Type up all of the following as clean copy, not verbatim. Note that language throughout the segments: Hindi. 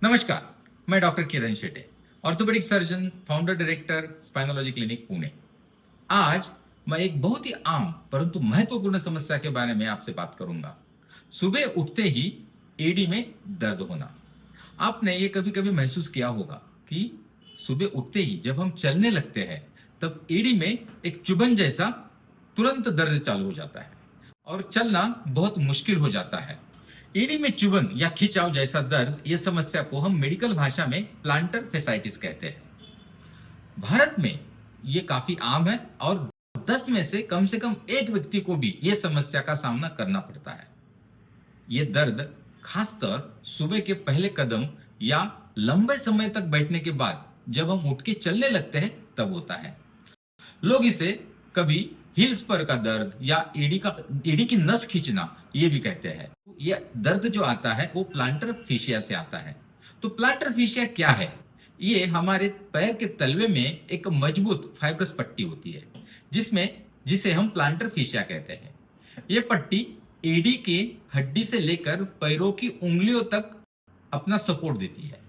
नमस्कार, मैं doctor Kiran Shete, orthopedic surgeon, founder director, spinology clinic Pune. आज मैं एक बहुत ही आम परंतु महत्वपूर्ण समस्या के बारे में आपसे बात करूंगा। सुबह उठते ही एडी में दर्द होना। आपने ये कभी कभी महसूस किया होगा कि सुबह उठते ही जब हम चलने लगते हैं तब एडी में एक चुभन जैसा तुरंत दर्द चालू हो जाता है और चलना बहुत मुश्किल हो जाता है। एडी में चुभन या खिंचाव जैसा दर्द, यह समस्या को हम मेडिकल भाषा में प्लांटर फेसाइटिस कहते हैं। भारत में ये काफी आम है और 10 में से कम एक व्यक्ति को भी यह समस्या का सामना करना पड़ता है। ये दर्द खासकर सुबह के पहले कदम या लंबे समय तक बैठने के बाद जब हम उठ के चलने लगते हैं तब होता है। लोग इसे कभी हिल्स पर का दर्द या एडी की नस खींचना ये भी कहते हैं। ये दर्द जो आता है वो प्लांटर फेशिया से आता है। तो प्लांटर फेशिया क्या है? ये हमारे पैर के तलवे में एक मजबूत फाइब्रस पट्टी होती है जिसे हम प्लांटर फेशिया कहते हैं। ये पट्टी एडी के हड्डी से लेकर पैरों की उंगलियों तक अपना सपोर्ट देती है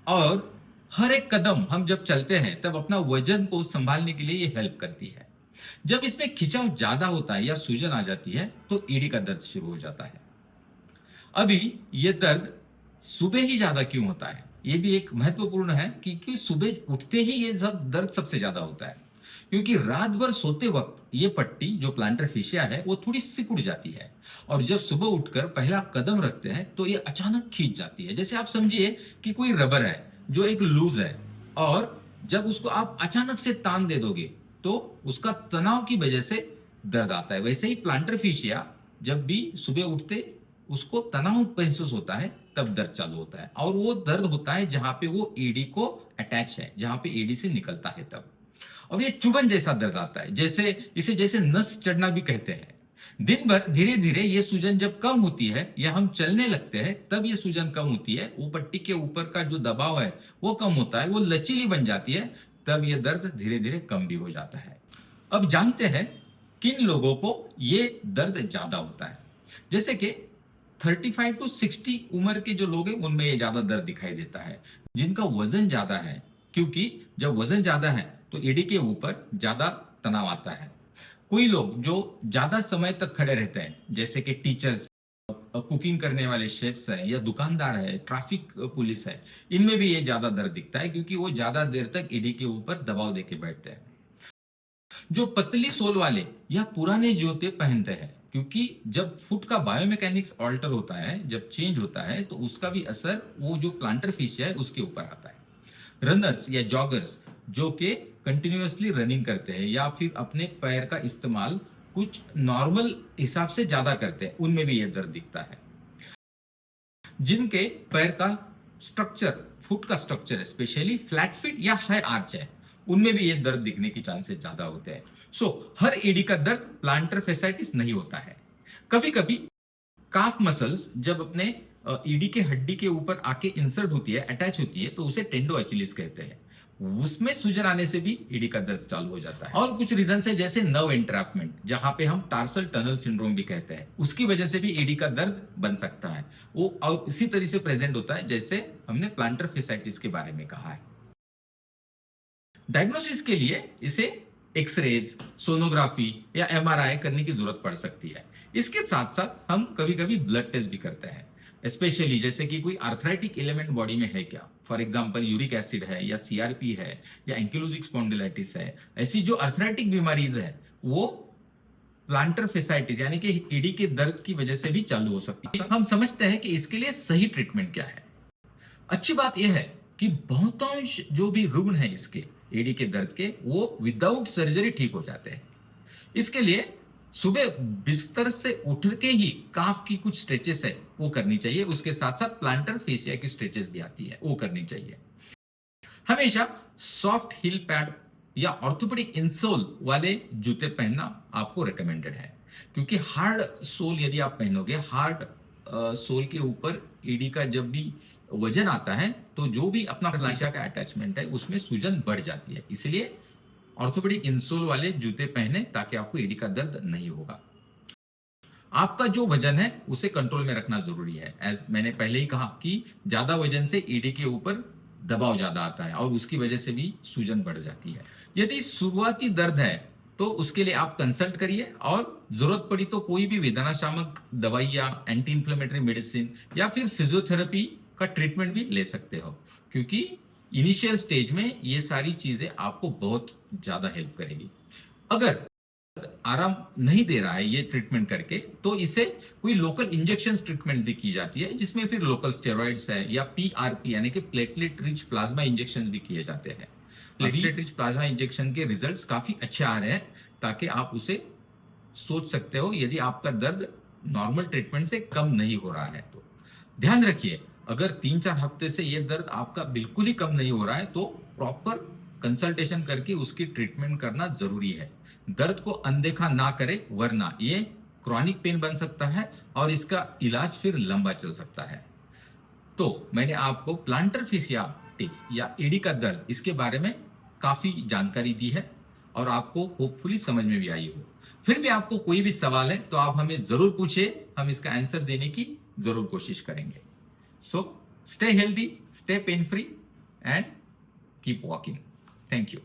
और हर एक कदम हम जब चलते हैं तब अपना वजन को संभालने के लिए ये हेल्प करती है। जब इसमें खिंचाव ज्यादा होता है या सूजन आ जाती है तो एडी का दर्द शुरू हो जाता है। अभी ये दर्द सुबह ही ज्यादा क्यों होता है, ये भी एक महत्वपूर्ण है, क्योंकि सुबह उठते ही ये सब दर्द सबसे ज्यादा होता है। क्योंकि रात भर सोते वक्त ये पट्टी जो प्लांटर फेशिया है वो थोड़ी सिकुड़ जाती है और जब सुबह उठकर पहला कदम रखते हैं तो ये अचानक खींच जाती है। जैसे आप समझिए कि कोई रबर है जो एक लूज है और जब उसको आप अचानक से तान दे दोगे तो उसका तनाव की वजह से दर्द आता है। वैसे ही प्लांटर फेशिया जब भी सुबह उठते उसको तनाव महसूस होता है तब दर्द चालू होता है और वो दर्द होता है जहां पे वो एडी को अटैच है, जहां पे एडी से निकलता है तब। और ये चुभन जैसा दर्द आता है, जैसे नस चढ़ना भी कहते हैं। दिन भर धीरे धीरे ये सूजन जब कम होती है या हम चलने लगते हैं तब ये सूजन कम होती है, वो पट्टी के ऊपर का जो दबाव है वो कम होता है, वो लचीली बन जाती है, तब ये दर्द धीरे धीरे कम भी हो जाता है। अब जानते हैं किन लोगों को ये दर्द ज्यादा होता है। जैसे कि 35 to 60 उम्र के जो लोग हैं उनमें ये ज्यादा दर्द दिखाई देता है, जिनका वजन ज्यादा है, क्योंकि जब वजन ज्यादा है तो एडी के ऊपर ज्यादा तनाव आता है। कोई लोग जो ज्यादा समय तक खड़े रहते हैं, जैसे कि टीचर्स, कुकिंग करने वाले शेफ्स हैं या दुकानदार है, ट्रैफिक पुलिस है, इनमें भी ये ज्यादा दर्द दिखता है क्योंकि वो ज्यादा देर तक एडी के ऊपर दबाव देके बैठते हैं। जो पतली सोल वाले या पुराने जूते पहनते हैं, क्योंकि जब फुट का बायोमैकेनिक्स ऑल्टर होता है, जब चेंज होता है तो उसका भी असर वो जो प्लांटर फेशिया है उसके ऊपर आता है। रनर्स या जॉगर्स जो कि कंटिन्यूअसली रनिंग करते हैं या फिर अपने पैर का इस्तेमाल कुछ नॉर्मल हिसाब से ज्यादा करते हैं, उनमें भी यह दर्द दिखता है। जिनके पैर का स्ट्रक्चर, फुट का स्ट्रक्चर स्पेशली फ्लैट फिट या हाई आर्च है, उनमें भी ये दर्द दिखने के चांसेस ज्यादा होते हैं। हर एडी का दर्द प्लांटर फेसाइटिस नहीं होता है। कभी कभी काफ मसल्स जब अपने एडी के हड्डी के ऊपर आके इंसर्ट होती है, अटैच होती है, तो उसे टेंडो एचिलिस कहते हैं। उसमें सूजन आने से भी एडी का दर्द चालू हो जाता है। और कुछ रीजन है जैसे नर्व एंट्रैपमेंट, जहां पे हम टार्सल टनल सिंड्रोम भी कहते हैं, उसकी वजह से भी एडी का दर्द बन सकता है। वो और इसी तरह से प्रेजेंट होता है जैसे हमने प्लांटर फेसाइटिस के बारे में कहा है। डायग्नोसिस के लिए इसे एक्सरेज, सोनोग्राफी या एमआरआई करने की जरूरत पड़ सकती है। इसके साथ साथ हम कभी कभी ब्लड टेस्ट भी करते हैं, स्पेशली जैसे कि कोई आर्थराइटिक एलिमेंट बॉडी में है क्या, फॉर एग्जांपल यूरिक एसिड है या सीआरपी है या एंकिलोजिक स्पॉन्डिलाइटिस है। ऐसी जो आर्थराइटिक बीमारीज है वो प्लांटर फेसाइटिस यानी कि एडी के दर्द की वजह से भी चालू हो सकती है। हम समझते हैं कि इसके लिए सही ट्रीटमेंट क्या है। अच्छी बात यह है कि बहुतांश जो भी रुग्ण है इसके एडी के दर्द के, वो विदाउट सर्जरी ठीक हो जाते हैं। इसके लिए सुबह बिस्तर से उठ के ही काफ की कुछ स्ट्रेचेस है वो करनी चाहिए, उसके साथ साथ प्लांटर फेशिया की स्ट्रेचेस भी आती है वो करनी चाहिए। हमेशा सॉफ्ट हील पैड या ऑर्थोपेडिक इंसोल वाले जूते पहनना आपको रिकमेंडेड है, क्योंकि हार्ड सोल यदि आप पहनोगे, हार्ड सोल के ऊपर एडी का जब भी वजन आता है तो जो भी अपना फेशिया का अटैचमेंट है उसमें सूजन बढ़ जाती है। इसलिए ऑर्थोपेडिक इंसोल वाले जूते पहने ताकि आपको एडी का दर्द नहीं होगा। आपका जो वजन है उसे कंट्रोल में रखना जरूरी है। एज मैंने पहले ही कहा कि ज्यादा वजन से ईडी के ऊपर दबाव ज्यादा आता है और उसकी वजह से भी सूजन बढ़ जाती है। यदि शुरुआती दर्द है तो उसके लिए आप कंसल्ट करिए और जरूरत पड़ी तो कोई भी वेदनाशामक दवाई या एंटी इंफ्लेमेटरी मेडिसिन या फिर फिजियोथेरेपी का ट्रीटमेंट भी ले सकते हो, क्योंकि इनिशियल स्टेज में ये सारी चीजें आपको बहुत ज्यादा हेल्प करेगी। अगर आराम नहीं दे रहा है ये ट्रीटमेंट करके तो इसे कोई लोकल इंजेक्शन ट्रीटमेंट भी की जाती है, जिसमें फिर लोकल स्टेरॉइड्स है या पीआरपी यानी कि प्लेटलेट रिच प्लाज्मा इंजेक्शन भी किए जाते हैं। प्लेटलेट रिच प्लाज्मा इंजेक्शन के रिजल्ट्स काफी अच्छे आ रहे हैं, ताकि आप उसे सोच सकते हो यदि आपका दर्द नॉर्मल ट्रीटमेंट से कम नहीं हो रहा है तो। ध्यान रखिए, अगर 3-4 हफ्ते से ये दर्द आपका बिल्कुल ही कम नहीं हो रहा है तो प्रॉपर कंसल्टेशन करके उसकी ट्रीटमेंट करना जरूरी है। दर्द को अनदेखा ना करें, वरना ये क्रॉनिक पेन बन सकता है और इसका इलाज फिर लंबा चल सकता है। तो मैंने आपको प्लांटर फिशियाटिस या एडी का दर्द इसके बारे में काफी जानकारी दी है और आपको होपफुली समझ में भी आई हो। फिर भी आपको कोई भी सवाल है तो आप हमें जरूर पूछिए, हम इसका आंसर देने की जरूर कोशिश करेंगे। So stay healthy, stay pain free and keep walking. Thank you.